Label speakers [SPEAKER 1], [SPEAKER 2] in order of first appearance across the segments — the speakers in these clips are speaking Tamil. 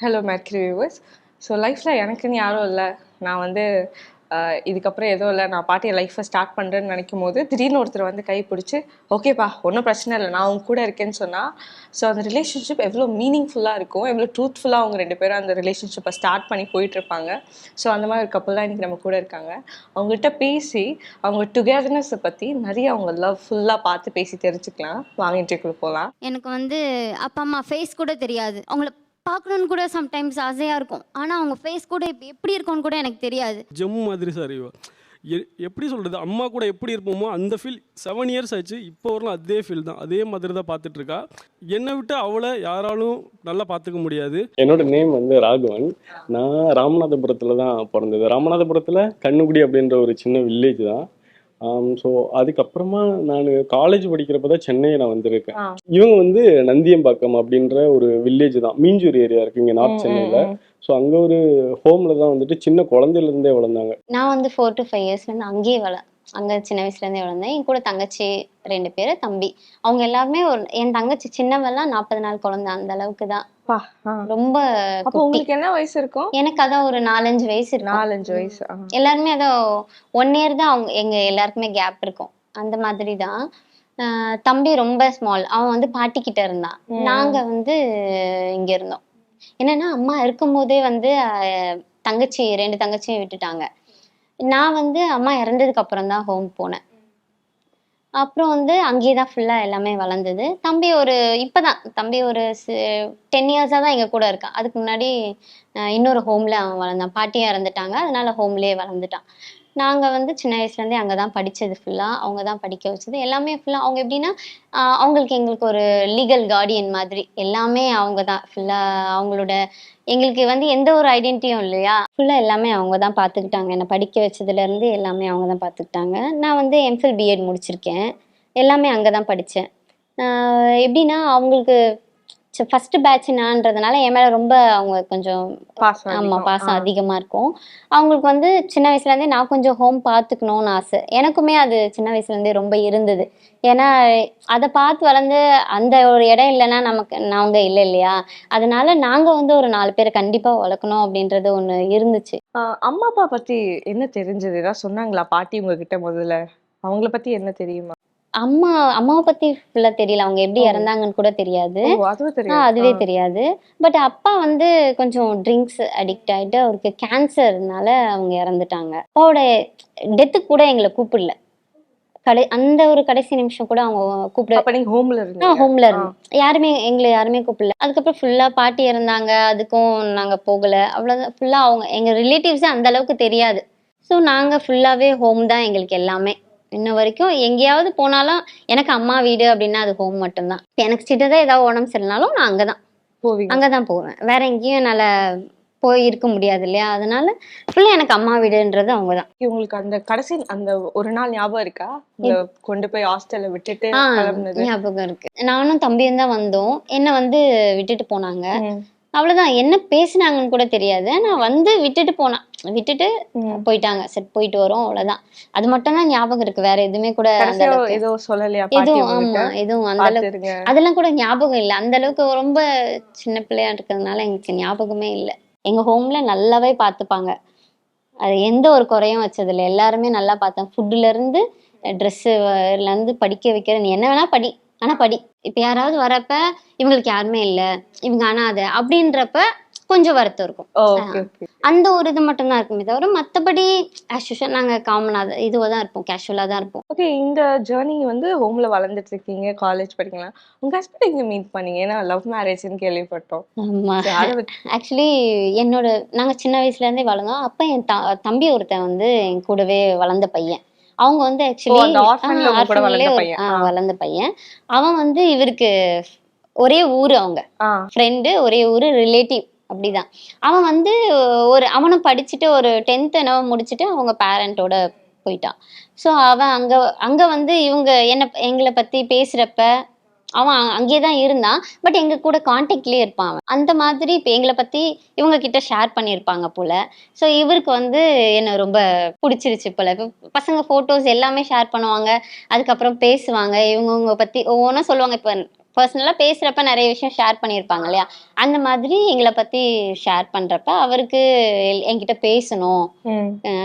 [SPEAKER 1] Hello மேட்ரி viewers. ஸோ லைஃப்பில் எனக்குன்னு யாரும் இல்லை. நான் வந்து இதுக்கப்புறம் எதுவும் இல்லை, நான் பாட்டி என் லைஃப்பை ஸ்டார்ட் பண்ணுறேன்னு நினைக்கும் போது திடீர்னு ஒருத்தர் வந்து கை பிடிச்சி ஓகேப்பா ஒன்றும் பிரச்சனை இல்லை, நான் அவங்க கூட இருக்கேன்னு சொன்னால், ஸோ அந்த ரிலேஷன்ஷிப் எவ்வளோ மீனிங்ஃபுல்லாக இருக்கும், எவ்வளோ ட்ரூத்ஃபுல்லாக அவங்க ரெண்டு பேரும் அந்த ரிலேஷன்ஷிப்பை ஸ்டார்ட் பண்ணி போயிட்டுருப்பாங்க. ஸோ அந்த மாதிரி ஒரு கப்பல் தான் இன்றைக்கி நம்ம கூட இருக்காங்க. அவங்ககிட்ட பேசி அவங்க டுகெதர்னஸை பற்றி நிறைய அவங்க லவ் ஃபுல்லாக பார்த்து பேசி தெரிஞ்சுக்கலாம். வாங்க இன்டர்வியூக்குள்ள போகலாம்.
[SPEAKER 2] எனக்கு வந்து அப்பா அம்மா ஃபேஸ் கூட தெரியாது. அவங்கள பார்க்கணுன்னு கூட சம்டைம்ஸ் ஆசையாக இருக்கும். ஆனால் அவங்க ஃபேஸ் கூட இப்போ எப்படி இருக்கும்னு கூட எனக்கு தெரியாது.
[SPEAKER 3] ஜெம் மாதிரி சார் இவ எப்படி சொல்கிறது, அம்மா கூட எப்படி இருப்போமோ அந்த ஃபீல் 7 இயர்ஸ் ஆச்சு. இப்போ வரலாம் அதே ஃபீல் தான், அதே மாதிரி தான் பார்த்துட்ருக்கா. என்னை விட்டு அவளை யாராலும் நல்லா பார்த்துக்க முடியாது.
[SPEAKER 4] என்னோட நேம் வந்து ராகவன். நான் ராமநாதபுரத்தில் தான் பிறந்தது. ராமநாதபுரத்தில் கண்ணுக்குடி அப்படின்ற ஒரு சின்ன வில்லேஜ் தான். ஸோ அதுக்கப்புறமா நான் காலேஜ் படிக்கிறப்ப தான் சென்னை நான் வந்திருக்கேன். இவங்க வந்து நந்தியம்பாக்கம் அப்படின்ற ஒரு வில்லேஜ் தான், மீஞ்சூர் ஏரியா இருக்கு இங்கே நார்த் சென்னையில். ஸோ அங்கே ஒரு ஹோமில் தான் வந்துட்டு சின்ன குழந்தையிலேருந்தே வளர்ந்தாங்க.
[SPEAKER 2] நான் வந்து 4 to 5 இயர்ஸ்லேருந்து அங்கேயே அங்கே சின்ன வயசுலேருந்தே வளர்ந்தேன். என் கூட தங்கச்சி 2 பேர், தம்பி. அவங்க எல்லாருமே என் தங்கச்சி சின்னவெல்லாம் 40 நாள் குழந்தை, அந்த அளவுக்கு தான். ரொம்ப.
[SPEAKER 1] அப்போ உங்களுக்கு என்ன வயசு இருக்கும்?
[SPEAKER 2] எனக்கு அதான் ஒரு 4-5 வயசு இருக்கும்.
[SPEAKER 1] 4-5 வயசு.
[SPEAKER 2] எல்லாருமே அதான் 1 இயர் தான் அவங்க எங்க எல்லாருக்குமே கேப் இருக்கும், அந்த மாதிரி தான். தம்பி ரொம்ப ஸ்மால், அவன் வந்து பாட்டிக்கிட்ட இருந்தான். நாங்க வந்து இங்க இருந்தோம். என்னன்னா அம்மா இருக்கும் போதே வந்து தங்கச்சி 2 தங்கச்சியும் விட்டுட்டாங்க. நான் வந்து அம்மா இறந்ததுக்கு அப்புறம் தான் ஹோம் போனேன். அப்புறம் வந்து அங்கேயே தான் ஃபுல்லாக எல்லாமே வளர்ந்தது. தம்பி தம்பி ஒரு 10 இயர்ஸாக தான் எங்கள் கூட இருக்கான். அதுக்கு முன்னாடி இன்னொரு ஹோமில் அவன் வளர்ந்தான். பாட்டியாக இறந்துட்டாங்க, அதனால ஹோம்லேயே வளர்ந்துட்டான். நாங்கள் வந்து சின்ன வயசுலேருந்தே அங்கே தான் படித்தது. ஃபுல்லாக அவங்க தான் படிக்க வச்சது. எல்லாமே ஃபுல்லாக அவங்க எப்படின்னா எங்களுக்கு ஒரு லீகல் கார்டியன் மாதிரி எல்லாமே அவங்க தான். ஃபுல்லாக அவங்களோட எங்களுக்கு வந்து எந்த ஒரு ஐடென்டிட்டியும் இல்லையா, ஃபுல்லாக எல்லாமே அவங்க தான் பார்த்துக்கிட்டாங்க. என்னை படிக்க வச்சதுலேருந்து எல்லாமே அவங்க தான் பார்த்துக்கிட்டாங்க. நான் வந்து எம்ஃபில் பிஎட் முடிச்சிருக்கேன். எல்லாமே அங்கே தான் படித்தேன். எப்படின்னா அவங்களுக்கு ஃபர்ஸ்ட் பேட்ச்னான்றதுனால என் மேலே ரொம்ப அவங்க கொஞ்சம் பாசம் அதிகமாக இருக்கும். அவங்களுக்கு வந்து சின்ன வயசுலேருந்தே நான் கொஞ்சம் ஹோம் பார்த்துக்கணும்னு ஆசை. எனக்குமே அது சின்ன வயசுலேருந்தே ரொம்ப இருந்தது. ஏன்னா அதை பார்த்து வளர்ந்து அந்த ஒரு இடம் இல்லைன்னா நாங்கள் இல்லை இல்லையா, அதனால நாங்கள் வந்து ஒரு 4 பேரை கண்டிப்பாக வளர்க்கணும் அப்படின்றது ஒன்று இருந்துச்சு.
[SPEAKER 1] அம்மா அப்பா பற்றி என்ன தெரிஞ்சது? ஏதாவது சொன்னாங்களா பாட்டி உங்ககிட்ட? முதல்ல அவங்கள பற்றி என்ன தெரியுமா?
[SPEAKER 2] அம்மாவை பத்தி ஃபுல்லா தெரியல. அவங்க எப்படி இறந்தாங்கன்னு கூட தெரியாது. அதுவே தெரியாது. பட் அப்பா வந்து கொஞ்சம் ட்ரிங்க்ஸ் அடிக்ட் ஆயிட்டு அவருக்கு கேன்சர்னால அவங்க இறந்துட்டாங்க. அப்பாவோட டெத்துக்கு கூட எங்களை கூப்பிடல. அந்த ஒரு கடைசி நிமிஷம் கூட அவங்க ஹோம்ல இருந்தோம். எங்களை யாருமே கூப்பிடல. அதுக்கப்புறம் ஃபுல்லா பாட்டி இறந்தாங்க, அதுக்கும் நாங்க போகல. அவ்வளவுதான். ஃபுல்லா அவங்க எங்க ரிலேட்டிவ்ஸே அந்த அளவுக்கு தெரியாது. ஸோ நாங்க ஃபுல்லாவே ஹோம் தான் எங்களுக்கு எல்லாமே. இன்ன வரைக்கும் எங்கேயாவது போனாலும் எனக்கு அம்மா வீடு அப்படின்னா அது ஹோம் மட்டும்தான். எனக்கு சின்னதாக ஏதாவது உடம்பு சரினாலும் நான் அங்கதான் போவேன். வேற எங்கேயும் என்னால போய் இருக்க முடியாது இல்லையா, அதனால ஃபுல்லா எனக்கு அம்மா வீடுன்றது அவங்கதான்.
[SPEAKER 1] உங்களுக்கு அந்த கடைசி அந்த ஒரு நாள் ஞாபகம் இருக்கா? கொண்டு போய் ஹாஸ்டல்ல விட்டுட்டு
[SPEAKER 2] ஞாபகம் இருக்கு. நானும் தம்பியும் தான் வந்தோம். என்ன வந்து விட்டுட்டு போனாங்க. அவ்வளவுதான். என்ன பேசினாங்கன்னு கூட தெரியாது. நான் வந்து விட்டுட்டு போயிட்டாங்க. சரி போயிட்டு வரோம், அவ்வளவுதான். அது மட்டும் தான் ஞாபகம் இருக்கு. வேற எதுவுமே கூட எதுவும் அந்த அளவுக்கு அதெல்லாம் கூட ஞாபகம் இல்லை. அந்த அளவுக்கு ரொம்ப சின்ன பிள்ளையா இருக்கிறதுனால எங்களுக்கு ஞாபகமே இல்லை. எங்க ஹோம்ல நல்லாவே பார்த்துப்பாங்க. அது எந்த ஒரு குறையும் வச்சது இல்லை. எல்லாருமே நல்லா பார்த்தாங்க. ஃபுட்டுல இருந்து ட்ரெஸ்ஸுல இருந்து படிக்க வைக்கிற, நீ என்ன வேணா படி, ஆனா படி. இப்ப யாராவது வரப்ப இவங்களுக்கு யாருமே இல்லை, இவங்க அனாதை அப்படின்றப்ப கொஞ்சம் வருத்தம் இருக்கும். அந்த ஒரு இது மட்டும் தான் இருக்குமே தவிர மற்றபடி நாங்க காமனா இதுவாதான் இருப்போம், கேஷுவலா தான் இருப்போம்.
[SPEAKER 1] ஓகே, இந்த ஜேர்னி வந்து ஹோம்ல வளர்ந்துட்டு இருக்கீங்க, காலேஜ் படிக்கலாம். உங்க ஹஸ்பண்ட் எங்க மீட் பண்ணீங்க? ஏன்னா லவ் மேரேஜ்னு கேள்விப்பட்டோம்.
[SPEAKER 2] ஆக்சுவலி நாங்க சின்ன வயசுல இருந்தே வளர்ந்தோம். அப்ப என் தம்பி ஒருத்தன் வந்து என் கூடவே வளர்ந்த பையன். அவங்க வந்து ஆக்சுவலி வளர்ந்த பையன். அவன் வந்து இவருக்கு ஒரே ஊரு, அவங்க ஃப்ரெண்டு, ஒரே ஊரு, ரிலேட்டிவ் அப்படிதான். அவன் வந்து அவனும் படிச்சுட்டு ஒரு 10th என்னவோ முடிச்சுட்டு அவங்க பேரண்டோட போயிட்டான். ஸோ அவன் அங்க வந்து எங்களை பத்தி பேசுறப்ப அவன் அங்கேயேதான் இருந்தான். பட் எங்க கூட கான்டாக்ட்லயே இருப்பான் அவன். அந்த மாதிரி இப்போ எங்களை பத்தி இவங்க கிட்ட ஷேர் பண்ணியிருப்பாங்க போல. ஸோ இவருக்கு வந்து என்ன ரொம்ப பிடிச்சிருச்சு போல. இப்போ பசங்க போட்டோஸ் எல்லாமே ஷேர் பண்ணுவாங்க, அதுக்கப்புறம் பேசுவாங்க, இவங்க பத்தி ஒவ்வொன்றும் சொல்லுவாங்க. இப்போ பர்சனலாக பேசுகிறப்ப நிறைய விஷயம் ஷேர் பண்ணியிருப்பாங்க இல்லையா, அந்த மாதிரி எங்களை பற்றி ஷேர் பண்ணுறப்ப அவருக்கு என்கிட்ட பேசணும்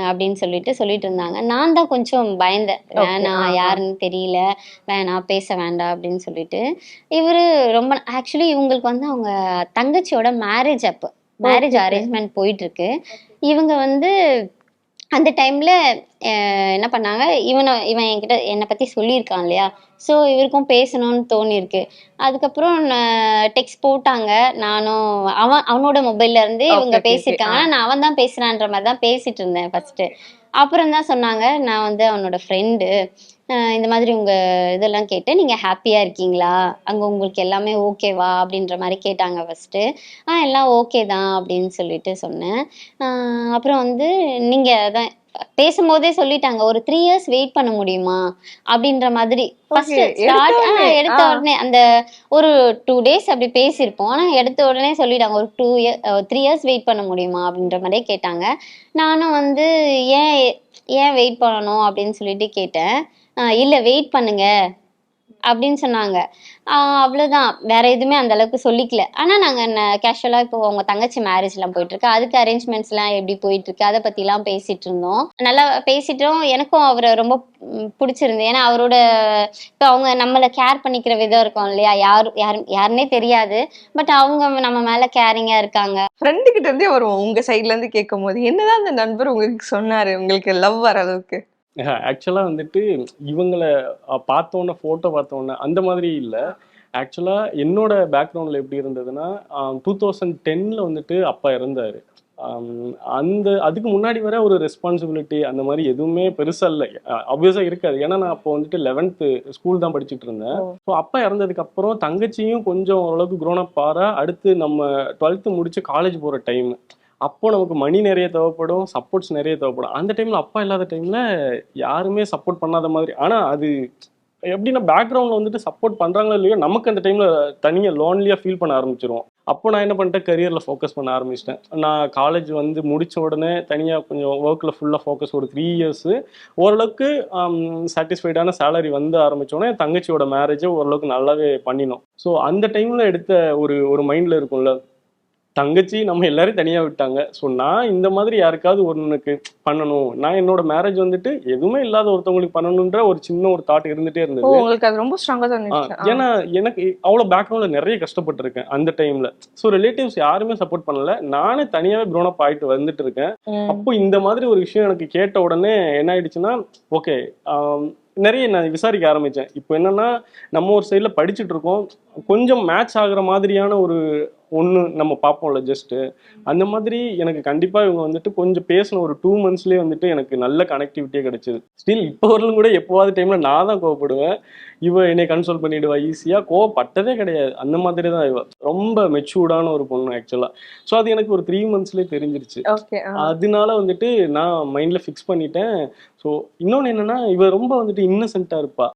[SPEAKER 2] அப்படின்னு சொல்லிட்டு இருந்தாங்க. நான் தான் கொஞ்சம் பயந்தேன், வேணாம் யாருன்னு தெரியல, வேணாம் பேச வேண்டாம் அப்படின்னு சொல்லிட்டு. இவர் ரொம்ப ஆக்சுவலி இவங்களுக்கு வந்து அவங்க தங்கச்சியோட மேரேஜ் அரேஞ்ச்மெண்ட் போயிட்டு இருக்கு. இவங்க வந்து அந்த டைம்ல என்ன பண்ணாங்க, இவன் என்கிட்ட என்னை பத்தி சொல்லியிருக்கான் இல்லையா, ஸோ இவருக்கும் பேசணும்னு தோணிருக்கு. அதுக்கப்புறம் டெக்ஸ்ட் போட்டாங்க, நானும் அவனோட மொபைல்ல இருந்து இவங்க பேசியிருக்காங்க, நான் அவன் தான் பேசுறான்ற மாதிரி தான் பேசிட்டு இருந்தேன் ஃபர்ஸ்ட். அப்புறம் தான் சொன்னாங்க, நான் வந்து அவனோட ஃப்ரெண்டு, இந்த மாதிரி உங்க இதெல்லாம் கேட்டு நீங்க ஹாப்பியா இருக்கீங்களா, அங்க உங்களுக்கு எல்லாமே ஓகேவா அப்படின்ற மாதிரி கேட்டாங்க ஃபர்ஸ்ட். எல்லாம் ஓகே தான் அப்படின்னு சொல்லிட்டு சொன்னேன். அப்புறம் வந்து நீங்க அதான் பேசும்போதே சொல்லிட்டாங்க, ஒரு 3 years வெயிட் பண்ண முடியுமா அப்படின்ற மாதிரி. ஃபர்ஸ்ட் எடுத்த உடனே அந்த ஒரு 2 days அப்படி பேசியிருப்போம், ஆனா எடுத்த உடனே சொல்லிட்டாங்க ஒரு 3 years வெயிட் பண்ண முடியுமா அப்படின்ற மாதிரியே கேட்டாங்க. நானும் வந்து ஏன் வெயிட் பண்ணணும் அப்படின்னு சொல்லிட்டு கேட்டேன். இல்ல வெயிட் பண்ணுங்க அப்படின்னு சொன்னாங்க. அவ்வளவுதான், வேற எதுவுமே அந்த அளவுக்கு சொல்லிக்கல. ஆனா நாங்க கேஷுவலா இப்போ உங்க தங்கச்சி மேரேஜ் எல்லாம் போயிட்டு இருக்கு, அதுக்கு அரேஞ்ச்மெண்ட்ஸ் எல்லாம் எப்படி போயிட்டு இருக்கு அதை பத்தி எல்லாம் பேசிட்டு இருந்தோம். நல்லா பேசிட்டோம். எனக்கும் அவரை ரொம்ப பிடிச்சிருந்து, ஏன்னா அவரோட இப்போ அவங்க நம்மளை கேர் பண்ணிக்கிற விதம் இருக்கும் இல்லையா, யாருன்னே தெரியாது, பட் அவங்க நம்ம மேல கேரிங்கா இருக்காங்க.
[SPEAKER 1] ஃப்ரெண்டு கிட்ட இருந்தே வருவோம். உங்க சைட்ல இருந்து கேட்கும் போது என்னதான் அந்த நண்பர் உங்களுக்கு சொன்னாரு உங்களுக்கு லவ் வர அளவுக்கு?
[SPEAKER 4] ஆக்சுவலாக வந்துட்டு இவங்களை பார்த்தோன்னே ஃபோட்டோ பார்த்தோன்னே அந்த மாதிரி இல்லை. ஆக்சுவலாக என்னோட பேக்ரவுண்டில் எப்படி இருந்ததுன்னா 2010 வந்துட்டு அப்பா இறந்தார். அதுக்கு முன்னாடி வர ஒரு ரெஸ்பான்சிபிலிட்டி அந்த மாதிரி எதுவுமே பெருசாக இல்லை, ஆப்வியஸாக இருக்காது. ஏன்னா நான் அப்போ வந்துட்டு 11th ஸ்கூல் தான் படிச்சுட்டு இருந்தேன். ஸோ அப்பா இறந்ததுக்கு அப்புறம் தங்கச்சியும் கொஞ்சம் ஓரளவுக்கு க்ரோனப் ஆறா, அடுத்து நம்ம 12th முடிச்சு காலேஜ் போகிற டைம். அப்போ நமக்கு மணி நிறைய தேவைப்படும், சப்போர்ட்ஸ் நிறைய தேவைப்படும். அந்த டைம்ல அப்பா இல்லாத டைம்ல யாருமே சப்போர்ட் பண்ணாத மாதிரி. ஆனா அது எப்படின்னா பேக்ரவுண்ட்ல வந்துட்டு சப்போர்ட் பண்றாங்களோ இல்லையோ, நமக்கு அந்த டைம்ல தனியா லோன்லியா ஃபீல் பண்ண ஆரம்பிச்சிருவோம். அப்போ நான் என்ன பண்ணிட்டேன், கரியர்ல ஃபோக்கஸ் பண்ண ஆரம்பிச்சிட்டேன். நான் காலேஜ் வந்து முடிச்ச உடனே தனியா கொஞ்சம் ஒர்க்ல ஃபுல்லா ஃபோக்கஸ், ஒரு 3 years ஓரளவுக்கு சாட்டிஸ்ஃபைடான சேலரி வந்து ஆரம்பிச்சோடனே தங்கச்சியோட மேரேஜை ஓரளவுக்கு நல்லாவே பண்ணினோம். ஸோ அந்த டைம்ல எடுத்த ஒரு மைண்ட்ல இருக்கும்ல, தங்கச்சி நம்ம எல்லாரையும் தனியா விட்டாங்க, ஸோ நான் இந்த மாதிரி யாருக்காவது ஒன்றுக்கு பண்ணணும், நான் என்னோட மேரேஜ் வந்துட்டு எதுவுமே இல்லாத ஒருத்தவங்களுக்கு பண்ணணுன்ற ஒரு சின்ன ஒரு தாட் இருந்துட்டே இருந்தது.
[SPEAKER 1] உங்களுக்கு அது ரொம்ப ஸ்ட்ராங்கா தான் இருந்துச்சு.
[SPEAKER 4] ஏன்னா எனக்கு அவ்வளோ பேக்ரவுண்ட்ல நிறைய கஷ்டப்பட்டிருக்கேன் அந்த டைம்ல. ஸோ ரிலேட்டிவ்ஸ் யாருமே சப்போர்ட் பண்ணல, நானே தனியாவே க்ரோனப் ஆயிட்டு வந்துட்டு இருக்கேன். அப்போ இந்த மாதிரி ஒரு விஷயம் எனக்கு கேட்ட உடனே என்ன ஆயிடுச்சுன்னா, ஓகே நிறைய நான் விசாரிக்க ஆரம்பிச்சேன். இப்போ என்னன்னா நம்ம ஒரு சைட்ல படிச்சுட்டு இருக்கோம், கொஞ்சம் மேட்ச் ஆகுற மாதிரியான ஒன்று நம்ம பார்ப்போம்ல ஜஸ்ட்டு, அந்த மாதிரி எனக்கு கண்டிப்பாக இவங்க வந்துட்டு கொஞ்சம் பேசின ஒரு 2 monthsலேயே வந்துட்டு எனக்கு நல்ல கனெக்டிவிட்டியே கிடைச்சிது. ஸ்டில் இப்போ வரலும் கூட எப்போவாது டைமில் நான் தான் கோவப்படுவேன், இவ என்னை கன்சோல் பண்ணிடுவா ஈஸியாக, கோவப்பட்டதே கிடையாது. அந்த மாதிரி தான் இவ ரொம்ப மெச்சூர்டான ஒரு பொண்ணு ஆக்சுவலாக. ஸோ அது எனக்கு ஒரு 3 monthsலேயே தெரிஞ்சிருச்சு. அதனால வந்துட்டு நான் மைண்டில் ஃபிக்ஸ் பண்ணிட்டேன். ஸோ இன்னொன்று என்னன்னா, இவ ரொம்ப வந்துட்டு இன்னசென்ட்டாக இருப்பா.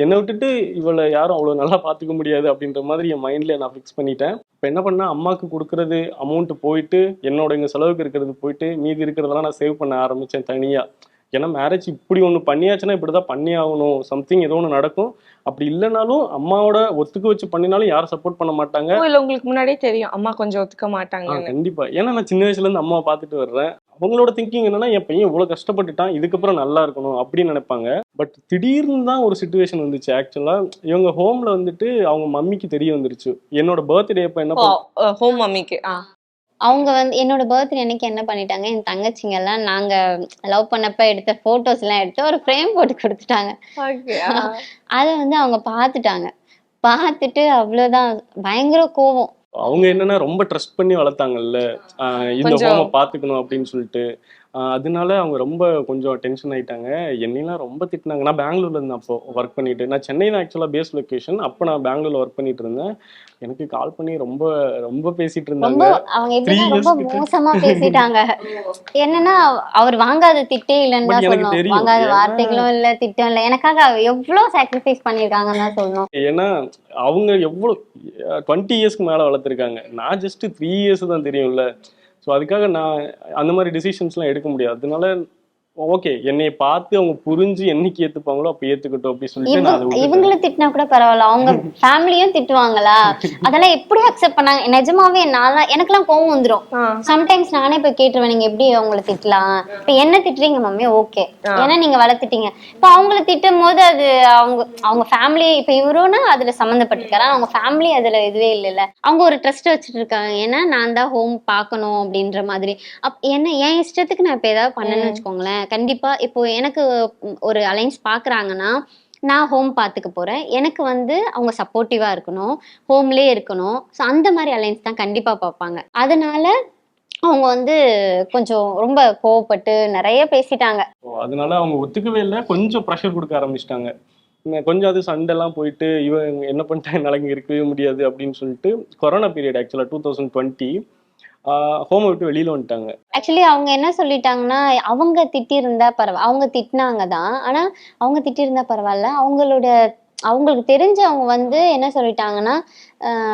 [SPEAKER 4] என்னை விட்டுட்டு இவளை யாரும் அவ்வளோ நல்லா பார்த்துக்க முடியாது அப்படின்ற மாதிரி என் மைண்டில் நான் ஃபிக்ஸ் பண்ணிட்டேன். இப்போ என்ன பண்ணா, அம்மாவுக்கு கொடுக்குறது அமௌண்ட் போயிட்டு என்னோட இங்கே செலவுக்கு இருக்கிறது போயிட்டு மீதி இருக்கிறதெல்லாம் நான் சேவ் பண்ண ஆரம்பித்தேன் தனியாக. ஏன்னா மேரேஜ் இப்படி ஒன்று பண்ணியாச்சுன்னா இப்படி தான் பண்ணி ஆகணும், சம்திங் ஏதோ ஒன்று நடக்கும். அப்படி இல்லைனாலும் அம்மாவோட ஒத்துக்க வச்சு பண்ணினாலும் யாரும் சப்போர்ட் பண்ண மாட்டாங்க.
[SPEAKER 1] இல்லை உங்களுக்கு முன்னாடியே தெரியும் அம்மா கொஞ்சம் ஒத்துக்க மாட்டாங்க?
[SPEAKER 4] கண்டிப்பா, ஏன்னா நான் சின்ன வயசுலேருந்து அம்மாவை பார்த்துட்டு வர்றேன். அவங்களோட திங்கிங் என்னன்னா, என் பையன் இவ்வளோ கஷ்டப்பட்டுட்டான், இதுக்கப்புறம் நல்லா இருக்கணும் அப்படின்னு நினைப்பாங்க. பட் திடீர்னு தான் ஒரு சுச்சுவேஷன் வந்துச்சு. ஆக்சுவலாக இவங்க ஹோம்ல வந்துட்டு அவங்க மம்மிக்கு தெரிய வந்துருச்சு என்னோட பர்த்டே. அப்போ என்ன
[SPEAKER 1] ஹோம் மம்மிக்கு
[SPEAKER 2] அவங்க வந்து என்னோட பர்த்டே அன்னைக்கு என்ன பண்ணிட்டாங்க, என் தங்கச்சிங்க எல்லாம் நாங்க லவ் பண்ணப்ப எடுத்த போட்டோஸ் எல்லாம் எடுத்து ஒரு ஃப்ரேம் போட்டு கொடுத்துட்டாங்க. அதை வந்து அவங்க பார்த்துட்டு அவ்வளவுதான் பயங்கர கோவம்.
[SPEAKER 4] அவங்க என்னன்னா ரொம்ப ட்ரஸ்ட் பண்ணி வளர்த்தாங்கல்ல, இந்த ஹோமை பார்த்துக்கணும் அப்படின்னு சொல்லிட்டு. அதனால அவங்க ரொம்ப கொஞ்சம் டென்ஷன் ஆயிட்டாங்க, என்னெல்லாம் ரொம்ப திட்டினாங்க. நான் பெங்களூர்ல இருந்தேன் அப்போ ஒர்க் பண்ணிட்டு, நான் சென்னை தான் ஆக்சுவலா பேஸ் லொகேஷன். அப்போ நான் பெங்களூர்ல ஒர்க் பண்ணிட்டு இருந்தேன். எனக்கு கால் பண்ணி ரொம்ப ரொம்ப பேசிட்டு இருந்தாங்க.
[SPEAKER 2] அவங்க எப்படின்னா ரொம்ப மோசமா பேசிட்டாங்க. என்னன்னா அவர் வாங்காத திட்டே இல்லைன்னு தான் சொல்லணும், வாங்காத வார்த்தைகளும் இல்ல திட்டம் இல்ல, எனக்காக எவ்வளவு சாக்ரிஃபைஸ் பண்ணிருக்காங்கன்னு தான் சொல்லணும்.
[SPEAKER 4] ஏன்னா அவங்க எவ்வளவு 20 yearsக்கு மேல வளர்த்துருக்காங்க, நான் ஜஸ்ட் 3 years தான் தெரியும்ல. ஸோ அதுக்காக நான் அந்த மாதிரி டிசிஷன்ஸ்லாம் எடுக்க முடியாது. அதனால ஓகே என்னைய பார்த்து அவங்க புரிஞ்சு என்னைக்கு ஏத்துப்பாங்களோ அப்ப ஏத்துக்கட்டும் அப்படி சொல்லிட்டு நான் அதை விட்டுட்டேன்.
[SPEAKER 2] இவங்கள திட்டினா கூட பரவாயில்ல, அவங்க ஃபேமிலியும் திட்டுவாங்களா, அதெல்லாம் எப்படி அக்செப்ட் பண்ணாங்க? நிஜமாவே எனக்கெல்லாம் கோவம் வந்துரும். சம்டைம்ஸ் நானே போய் கேட்டுருவேன், நீங்க எப்படி அவங்கள திட்டலாம், இப்ப என்ன திட்டுறீங்க மம்மி, ஓகே ஏன்னா நீங்க வளர்த்துட்டீங்க. இப்ப அவங்கள திட்டும் போது அது அவங்க ஃபேமிலி, இப்ப இவரும்னா அதுல சம்மந்தப்பட்டிருக்காரு, அவங்க ஃபேமிலி அதுல இதுவே இல்லைல்ல. அவங்க ஒரு ட்ரஸ்ட் வச்சுட்டு இருக்காங்க, ஏன்னா நான் தான் ஹோம் பார்க்கணும் அப்படின்ற மாதிரி. என்ன என் இஷ்டத்துக்கு நான் இப்ப ஏதாவது பண்ணேன்னு வச்சுக்கோங்களேன், கண்டிப்பா இப்போ எனக்கு ஒரு அலைன்ஸ் பாக்குறாங்கன்னா நான் ஹோம் பார்த்துக்க போறேன், எனக்கு வந்து அவங்க சப்போர்ட்டிவா இருக்கணும், ஹோம்லயே இருக்கணும். ஸோ அந்த மாதிரி அலைன்ஸ் தான் கண்டிப்பா பார்ப்பாங்க. அதனால அவங்க வந்து கொஞ்சம் ரொம்ப கோவப்பட்டு நிறைய பேசிட்டாங்க.
[SPEAKER 4] அதனால அவங்க ஒத்துக்கவே இல்லை, கொஞ்சம் ப்ரெஷர் கொடுக்க ஆரம்பிச்சிட்டாங்க. கொஞ்சம் அது சண்டைலாம் போயிட்டு இவன் என்ன பண்ணிட்டா என்னால் இங்கே இருக்கவே முடியாது அப்படின்னு சொல்லிட்டு கொரோனா பீரியட் ஆக்சுவலாக 2020 ஹோமை விட்டு வெளியில வந்துட்டாங்க.
[SPEAKER 2] ஆக்சுவலி அவங்க என்ன சொல்லிட்டாங்கன்னா, அவங்க திட்டியிருந்தா பரவாயில்ல, அவங்க திட்டினாங்க தான், ஆனா அவங்க திட்டியிருந்தா பரவாயில்ல, அவங்களுக்கு தெரிஞ்சவங்க வந்து என்ன சொல்லிட்டாங்கன்னா,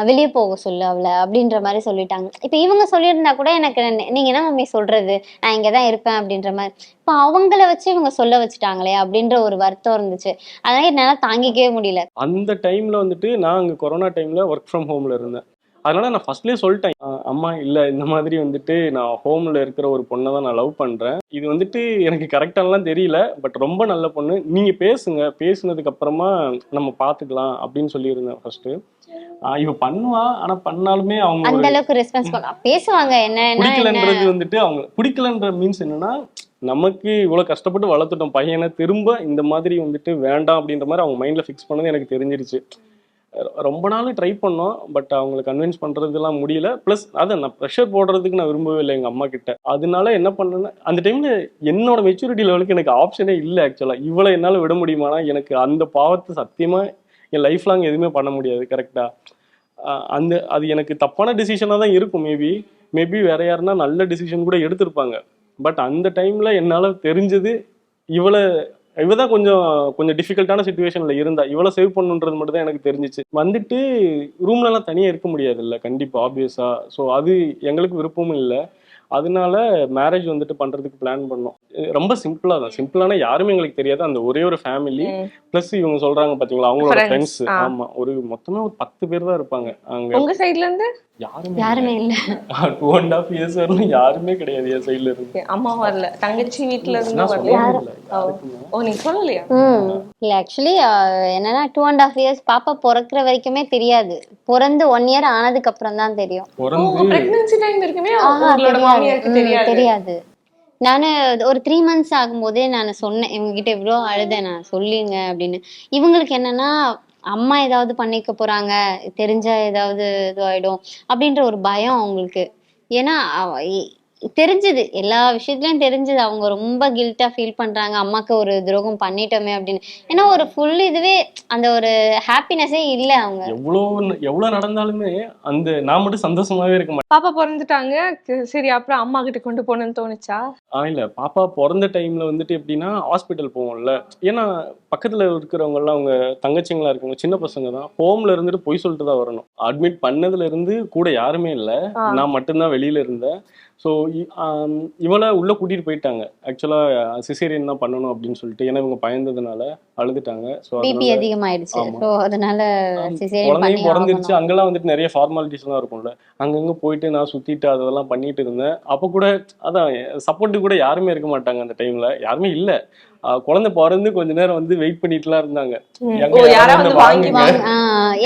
[SPEAKER 2] வெளியே போக சொல்லு அவளை அப்படின்ற மாதிரி சொல்லிட்டாங்க. இப்ப இவங்க சொல்லியிருந்தா கூட எனக்கு நீங்க என்ன மம்மி சொல்றது, நான் இங்கதான் இருப்பேன் அப்படின்ற மாதிரி. இப்ப அவங்கள வச்சு இவங்க சொல்ல வச்சுட்டாங்களே அப்படின்ற ஒரு வருத்தம் இருந்துச்சு. அதனால என்னால தாங்கிக்கவே முடியல.
[SPEAKER 4] அந்த டைம்ல வந்துட்டு நான் அங்கே கொரோனா டைம்ல ஒர்க் ஃப்ரம் ஹோம்ல இருந்தேன். அதனால நான் ஃபர்ஸ்ட்லேயே சொல்லிட்டேன், அம்மா இல்லை இந்த மாதிரி வந்துட்டு நான் ஹோமில் இருக்கிற ஒரு பொண்ணை தான் நான் லவ் பண்ணுறேன், இது வந்துட்டு எனக்கு கரெக்டானலாம் தெரியல, பட் ரொம்ப நல்ல பொண்ணு, நீங்கள் பேசுங்க, பேசுனதுக்கு அப்புறமா நம்ம பார்த்துக்கலாம் அப்படின்னு சொல்லியிருந்தேன் ஃபர்ஸ்ட். இவ பண்ணுவா, ஆனால் பண்ணாலுமே அவங்க
[SPEAKER 2] அந்த அளவுக்கு ரெஸ்பான்ஸ் பேசுவாங்க.
[SPEAKER 4] பிடிக்கலன்றது வந்துட்டு அவங்க பிடிக்கலன்ற மீன்ஸ் என்னன்னா, நமக்கு இவ்வளோ கஷ்டப்பட்டு வளர்த்துட்டோம் பையனை, திரும்ப இந்த மாதிரி வந்துட்டு வேண்டாம் அப்படின்ற மாதிரி அவங்க மைண்டில் ஃபிக்ஸ் பண்ணது எனக்கு தெரிஞ்சிருச்சு. ரொம்ப நாள் ட்ரை பண்ணோம், பட் அவங்களை கன்வின்ஸ் பண்ணுறதுலாம் முடியல. ப்ளஸ் அதை நான் ப்ரெஷர் போடுறதுக்கு நான் விரும்பவே இல்லை எங்கள் அம்மா கிட்ட. அதனால என்ன பண்ணேன்னா, அந்த டைமில் என்னோட மெச்சூரிட்டி லெவலுக்கு எனக்கு ஆப்ஷனே இல்லை ஆக்சுவலாக. இவ்வளோ என்னால் விட முடியுமானா, எனக்கு அந்த பாவத்தை சத்தியமாக என் லைஃப் லாங் எதுவுமே பண்ண முடியாது கரெக்டாக. அது எனக்கு தப்பான டிசிஷனாக தான் இருக்கும். மேபி வேற யாருன்னா நல்ல டிசிஷன் கூட எடுத்திருப்பாங்க. பட் அந்த டைமில் என்னால் தெரிஞ்சது இவதான் கொஞ்சம் டிஃபிகல்ட்டான சுச்சுவேஷன்ல இருந்தா, இவ்வளோ சேவ் பண்ணுன்றது மட்டும் தான் எனக்கு தெரிஞ்சிச்சு. வந்துட்டு ரூம்லலாம் தனியாக இருக்க முடியாது இல்லை கண்டிப்பாக, ஆப்வியஸா. ஸோ அது எங்களுக்கு விருப்பமும் இல்லை. அதனால மேரேஜ் வந்துட்டு பண்றதுக்கு பிளான் பண்ணோம். ரொம்ப சிம்பிளா தான், சிம்பிளான யாருமே எங்களுக்கு தெரியாது, அந்த ஒரே ஒரு ஃபேமிலி பிளஸ் இவங்க சொல்றாங்க பாத்தீங்களா அவங்களோட ஃப்ரெண்ட்ஸ். ஆமா, மொத்தமா ஒரு 10 பேர் தான் இருப்பாங்க அங்க.
[SPEAKER 1] உங்க சைடுல இருந்து
[SPEAKER 2] யாருமே இல்ல.
[SPEAKER 4] 2.5 years வரணும் யாருமே கிடையாது என் சைடுல இருந்து.
[SPEAKER 1] அம்மா வரல, தங்கச்சி வீட்ல இருந்து வரல. ஓ, நீ சொல்லலையா?
[SPEAKER 2] இல்ல ஆக்சுவலி என்னன்னா 2.5 years பாப்பா பிறக்கிற வரைக்குமே தெரியாது, பிறந்து 1 year ஆனதுக்கு அப்புறம் தான் தெரியும்.
[SPEAKER 1] பிரெக்னன்சி டைம் இருக்குமே உங்களோட மாமியாருக்கு
[SPEAKER 2] தெரியாது. நானு ஒரு 3 months ஆகும்போதே நான் சொன்னேன் இவங்க கிட்ட, இவ்வளோ அழுதேன் நான், சொல்லுங்க அப்படின்னு. இவங்களுக்கு என்னன்னா அம்மா ஏதாவது பண்ணிக்க போறாங்க, தெரிஞ்சா ஏதாவது இதுவாயிடும் அப்படின்ற ஒரு பயம் அவங்களுக்கு. ஏன்னா தெரிஞ்சது, எல்லா விஷயத்துலயும் தெரிஞ்சது, அவங்க ரொம்ப கில்ட்டா ஃபீல் பண்றாங்க, அம்மாக்கு ஒரு துரோகம் பண்ணிட்டோமே அப்படின்னு. ஏன்னா ஒரு ஃபுல் இதுவே அந்த ஒரு ஹாப்பினஸே இல்ல. அவங்க
[SPEAKER 4] எவ்வளவு நடந்தாலுமே அந்த நான் மட்டும் சந்தோஷமாவே இருக்க மாட்டேன்.
[SPEAKER 1] பாப்பா பிறந்துட்டாங்க, சரி அப்புறம் அம்மா கிட்ட கொண்டு போகணும்னு தோணுச்சா?
[SPEAKER 4] இல்ல, பாப்பா பிறந்த டைம்ல வந்துட்டு எப்படின்னா ஹாஸ்பிட்டல் போவோம்ல, ஏன்னா பக்கத்துல இருக்கிறவங்க எல்லாம் அவங்க தங்கச்சிங்களா இருக்கவங்க சின்ன பசங்க தான், ஹோம்ல இருந்துட்டு பொய் சொல்லிட்டு தான் வரணும். அட்மிட் பண்ணதுல இருந்து கூட யாருமே இல்லை, நான் மட்டும்தான் வெளியில இருந்தேன். ஸோ இவளை உள்ள கூட்டிட்டு போயிட்டாங்க. ஆக்சுவலா சிசேரியன் தான் பண்ணணும் அப்படின்னு சொல்லிட்டு, ஏன்னா இவங்க பயந்ததுனால அழுதுட்டாங்க. ஸோ
[SPEAKER 2] பிபி அதிகமாயிடுச்சு, ஸோ அதனால
[SPEAKER 4] குழந்தையும் பிறந்துருச்சு. அங்கெல்லாம் வந்துட்டு நிறைய ஃபார்மாலிட்டிஸ் எல்லாம் இருக்கும்ல, அங்கங்க போயிட்டு நான் சுத்திட்டு அதெல்லாம் பண்ணிட்டு இருந்தேன். அப்போ கூட அதான் சப்போர்ட்டு கூட யாருமே இருக்க மாட்டாங்க அந்த டைம்ல, யாருமே இல்லை. குழந்தை பிறந்து கொஞ்ச நேரம் வந்து வெயிட் பண்ணிட்டுலாம் இருந்தாங்க.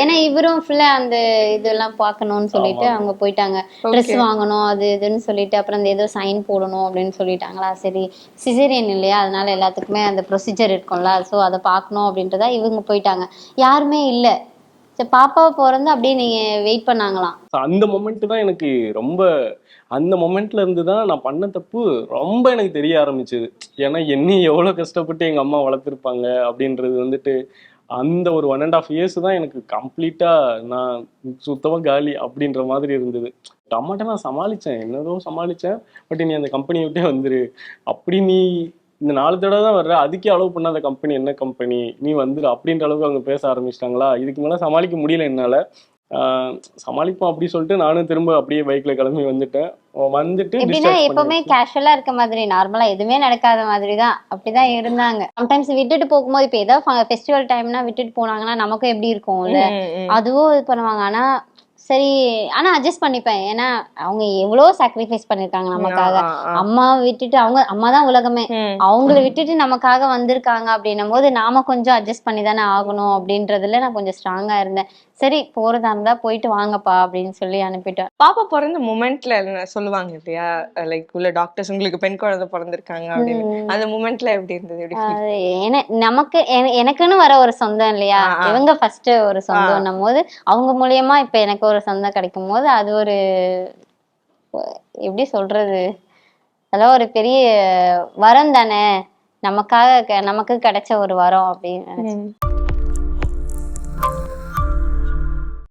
[SPEAKER 2] ஏன்னா இவரும் ஃபுல்லா அந்த இதெல்லாம் பார்க்கணும்னு சொல்லிட்டு அவங்க போயிட்டாங்க. ட்ரெஸ் வாங்கணும் அது இதுன்னு சொல்லிட்டு, அப்புறம் அந்த ஏதோ சைன் போடணும் அப்படின்னு சொல்லிட்டாங்களா. சரி சிசேரியன் இல்லையா, அதனால எல்லாத்துக்குமே அந்த ப்ரொசீஜர் இருக்கும்ல, ஸோ அதை பார்க்கணும் அப்படின்றதா இவங்க போயிட்டாங்க. யாருமே இல்லை. பாப்பாவை பிறந்து அப்படியே நீங்க வெயிட் பண்ணாங்களாம்.
[SPEAKER 4] அந்த மொமெண்ட் தான் எனக்கு ரொம்ப, அந்த மொமெண்ட்ல இருந்து தான் நான் பண்ண தப்பு ரொம்ப எனக்கு தெரிய ஆரம்பிச்சது. ஏன்னா என்னையும் எவ்வளவு கஷ்டப்பட்டு எங்க அம்மா வளர்த்துருப்பாங்க அப்படின்றது வந்துட்டு அந்த ஒரு 1.5 years தான் எனக்கு கம்ப்ளீட்டா நான் சுத்தமா காலி அப்படின்ற மாதிரி இருந்தது. அம்மாட்ட நான் சமாளிச்சேன், என்னதோ சமாளிச்சேன். பட் நீ அந்த கம்பெனி விட்டே வந்துரு, அப்படி நீ இந்த 4 தடவை தான் வர்ற, அதுக்கே அலோவ் பண்ணாத கம்பெனி என்ன கம்பெனி, நீ வந்துரு அப்படின்ற அளவுக்கு அவங்க பேச ஆரம்பிச்சிட்டாங்களா. இதுக்கு மேல சமாளிக்க முடியல என்னால. சமாளிப்போம் அப்படி சொல்லிட்டு நானும் திரும்ப அப்படியே பைக்ல கிளம்பி வந்துட்டேன். வந்துட்டு
[SPEAKER 2] எப்படின்னா
[SPEAKER 4] discharge
[SPEAKER 2] எப்பவுமே
[SPEAKER 4] பண்ணியாச்சு.
[SPEAKER 2] கேஷுவலா இருக்க மாதிரி, நார்மலா எதுவுமே நடக்காத மாதிரி தான் அப்படிதான் இருந்தாங்க. சம்டைம்ஸ் விட்டுட்டு போகும்போது இப்ப ஏதாவது ஃபெஸ்டிவல் டைம்னா விட்டுட்டு போனாங்கன்னா நமக்கும் எப்படி இருக்கும்ல, அதுவும் இது பண்ணுவாங்க. ஆனா சரி, ஆனா அட்ஜஸ்ட் பண்ணிப்பேன். ஏன்னா அவங்க எவ்வளவு சாக்ரிஃபைஸ் பண்ணிருக்காங்க நமக்காக. அம்மாவை விட்டுட்டு, அவங்க அம்மா தான் உலகமே, அவங்கள விட்டுட்டு நமக்காக வந்திருக்காங்க அப்படின்னும் போது நாம கொஞ்சம் அட்ஜஸ்ட் பண்ணி தானே ஆகணும் அப்படின்றதுல நான் கொஞ்சம் ஸ்ட்ராங்கா இருந்தேன். சரி போறதா இருந்தா போயிட்டு வாங்கப்பா அப்படின்னு சொல்லி அனுப்பிட்டேன்.
[SPEAKER 1] பாப்பா பிறந்த மொமெண்ட்ல சொல்லுவாங்க இல்லையா, லைக் உள்ள டாக்டர்ஸ் உங்களுக்கு பெண் குழந்தை பிறந்திருக்காங்க அப்படின்னு, அந்த மொமெண்ட்ல எப்படி இருந்தது? எப்படி feel?
[SPEAKER 2] நமக்கு எனக்குன்னு வர ஒரு சொந்தம் இல்லையா, இவங்க ஃபர்ஸ்ட் ஒரு சொந்தம்னும் போது அவங்க மூலியமா இப்ப எனக்கு ஒரு சொந்தம் கிடைக்கும் போது அது ஒரு எப்படி சொல்றது, அதெல்லாம் ஒரு பெரிய வரம் தானே, நமக்காக நமக்கு கிடைச்ச ஒரு வரம் அப்படின்னு நினைச்சேன்.